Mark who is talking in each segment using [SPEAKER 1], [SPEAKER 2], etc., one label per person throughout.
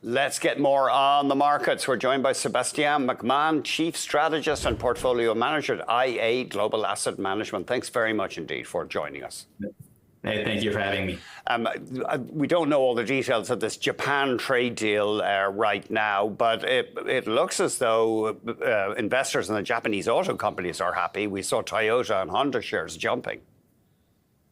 [SPEAKER 1] Let's get more on the markets. We're joined by Sébastien McMahon, Chief Strategist and Portfolio Manager at IA Global Asset Management. Thanks very much indeed for joining us.
[SPEAKER 2] Hey, thank you for having me.
[SPEAKER 1] We don't know all the details of this Japan trade deal right now, but it looks as though investors in the Japanese auto companies are happy. We saw Toyota and Honda shares jumping.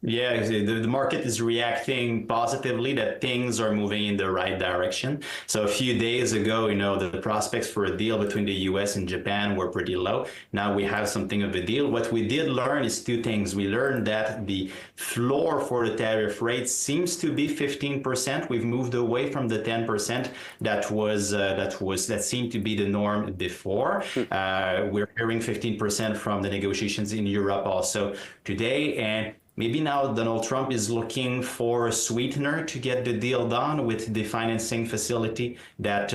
[SPEAKER 2] Yeah, the market is reacting positively that things are moving in the right direction. So a few days ago, the prospects for a deal between the US and Japan were pretty low. Now we have something of a deal. What we did learn is two things. We learned that the floor for the tariff rate seems to be 15%. We've moved away from the 10% that seemed to be the norm before. We're hearing 15% from the negotiations in Europe also today, and maybe now Donald Trump is looking for a sweetener to get the deal done with the financing facility that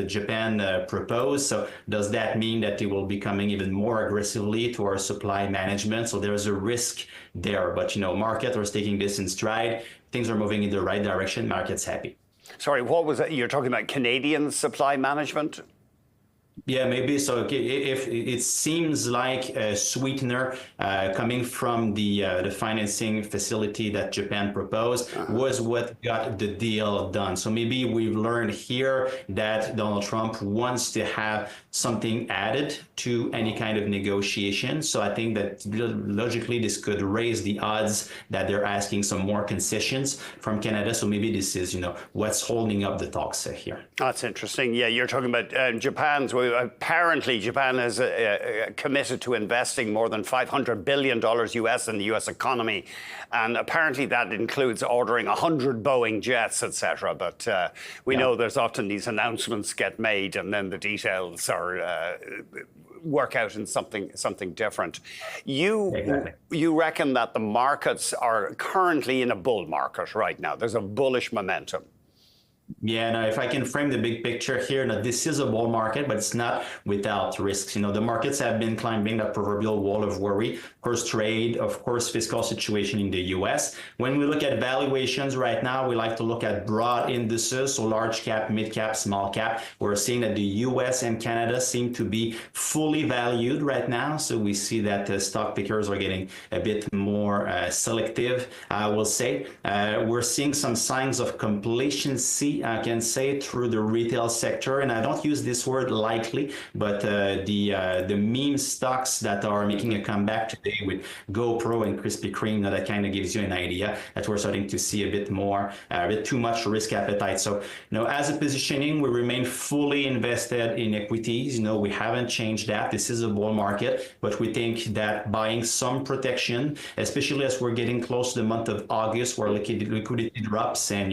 [SPEAKER 2] Japan proposed. So does that mean that they will be coming even more aggressively to our supply management? So there's a risk there, but market is taking this in stride. Things are moving in the right direction. Market's happy.
[SPEAKER 1] Sorry, what was that? You're talking about Canadian supply management?
[SPEAKER 2] Yeah, maybe. So if it seems like a sweetener coming from the financing facility that Japan proposed was what got the deal done. So maybe we've learned here that Donald Trump wants to have something added to any kind of negotiation. So I think that logically this could raise the odds that they're asking some more concessions from Canada. So maybe this is, what's holding up the talks here.
[SPEAKER 1] That's interesting. Yeah, you're talking about Japan's. Apparently, Japan has committed to investing more than $500 billion US in the US economy. And apparently that includes ordering 100 Boeing jets, etc. But we know there's often these announcements get made and then the details are work out in something different. You reckon that the markets are currently in a bull market right now. There's a bullish momentum.
[SPEAKER 2] Yeah, no, if I can frame the big picture here, now this is a bull market, but it's not without risks. The markets have been climbing that proverbial wall of worry. Of course, trade, of course, fiscal situation in the US. When we look at valuations right now, we like to look at broad indices, so large cap, mid cap, small cap. We're seeing that the US and Canada seem to be fully valued right now. So we see that the stock pickers are getting a bit more selective, I will say. We're seeing some signs of complacency, I can say, through the retail sector, and I don't use this word lightly, but the meme stocks that are making a comeback today with GoPro and Krispy Kreme, that kind of gives you an idea that we're starting to see a bit too much risk appetite. So, as a positioning, we remain fully invested in equities. We haven't changed that. This is a bull market, but we think that buying some protection, especially as we're getting close to the month of August, where liquidity drops and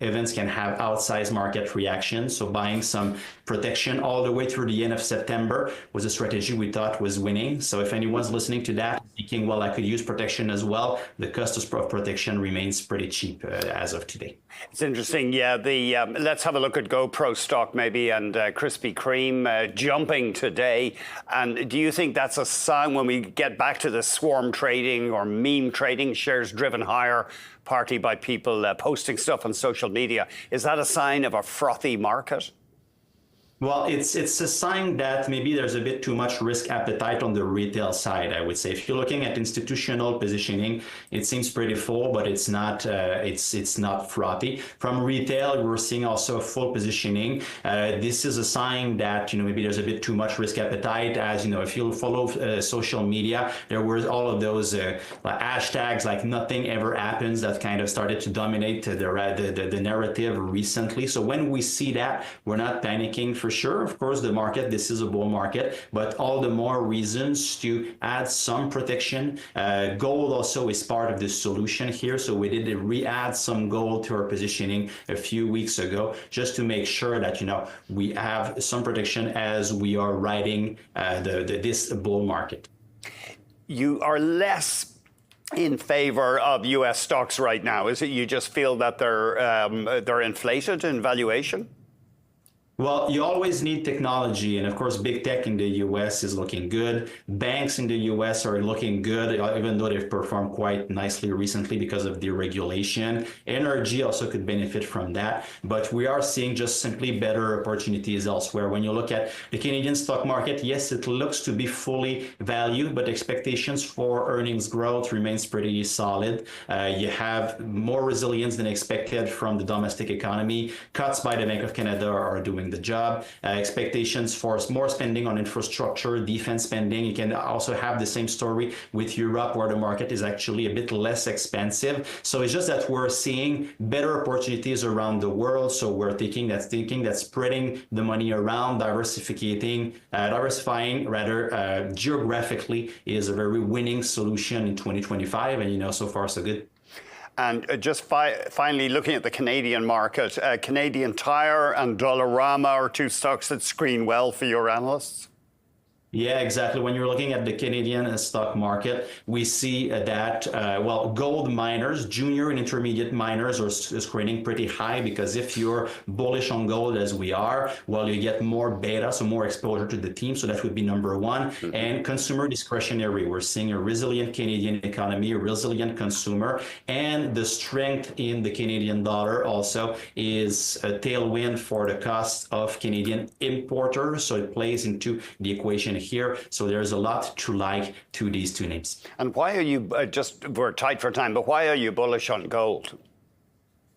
[SPEAKER 2] events can have outsized market reaction. So buying some protection all the way through the end of September was a strategy we thought was winning. So if anyone's listening to that, thinking, well, I could use protection as well, the cost of protection remains pretty cheap as of today.
[SPEAKER 1] It's interesting. Yeah, let's have a look at GoPro stock maybe and Krispy Kreme jumping today. And do you think that's a sign when we get back to the swarm trading or meme trading, shares driven higher, partly by people posting stuff on social media? Is that a sign of a frothy market?
[SPEAKER 2] Well, it's a sign that maybe there's a bit too much risk appetite on the retail side, I would say. If you're looking at institutional positioning, it seems pretty full, but it's not frothy. From retail, we're seeing also a full positioning. This is a sign that maybe there's a bit too much risk appetite. As if you follow social media, there were all of those hashtags like nothing ever happens that kind of started to dominate the narrative recently. So when we see that, we're not panicking for sure. Of course, the market, this is a bull market, but all the more reasons to add some protection. Gold also is part of the solution here. So we did re-add some gold to our positioning a few weeks ago, just to make sure that, we have some protection as we are riding this bull market.
[SPEAKER 1] You are less in favor of U.S. stocks right now. Is it you just feel that they're inflated in valuation?
[SPEAKER 2] Well, you always need technology. And of course, big tech in the US is looking good. Banks in the US are looking good, even though they've performed quite nicely recently because of deregulation. Energy also could benefit from that. But we are seeing just simply better opportunities elsewhere. When you look at the Canadian stock market, yes, it looks to be fully valued, but expectations for earnings growth remains pretty solid. You have more resilience than expected from the domestic economy. Cuts by the Bank of Canada are doing the job. Expectations for more spending on infrastructure, defense spending. You can also have the same story with Europe, where the market is actually a bit less expensive. So it's just that we're seeing better opportunities around the world. So we're thinking that spreading the money around, diversifying rather geographically is a very winning solution in 2025. And so far so good.
[SPEAKER 1] And just finally, looking at the Canadian market, Canadian Tire and Dollarama are two stocks that screen well for your analysts.
[SPEAKER 2] Yeah, exactly. When you're looking at the Canadian stock market, we see that, gold miners, junior and intermediate miners are screening pretty high, because if you're bullish on gold as we are, well, you get more beta, so more exposure to the team. So that would be number one. Mm-hmm. And consumer discretionary. We're seeing a resilient Canadian economy, a resilient consumer, and the strength in the Canadian dollar also is a tailwind for the cost of Canadian importers. So it plays into the equation here. So there's a lot to like to these two names.
[SPEAKER 1] And why are you, we're tight for time, but why are you bullish on gold?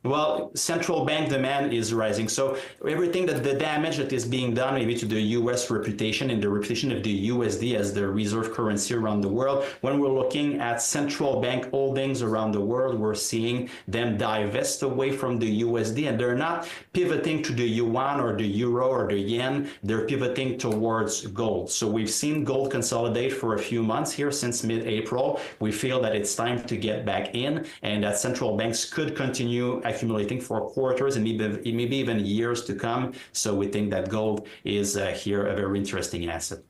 [SPEAKER 2] Well, central bank demand is rising. So everything that the damage that is being done maybe to the U.S. reputation and the reputation of the USD as the reserve currency around the world, when we're looking at central bank holdings around the world, we're seeing them divest away from the USD, and they're not pivoting to the yuan or the euro or the yen. They're pivoting towards gold. So we've seen gold consolidate for a few months here since mid-April. We feel that it's time to get back in, and that central banks could continue accumulating for quarters and maybe even years to come. So we think that gold is here a very interesting asset.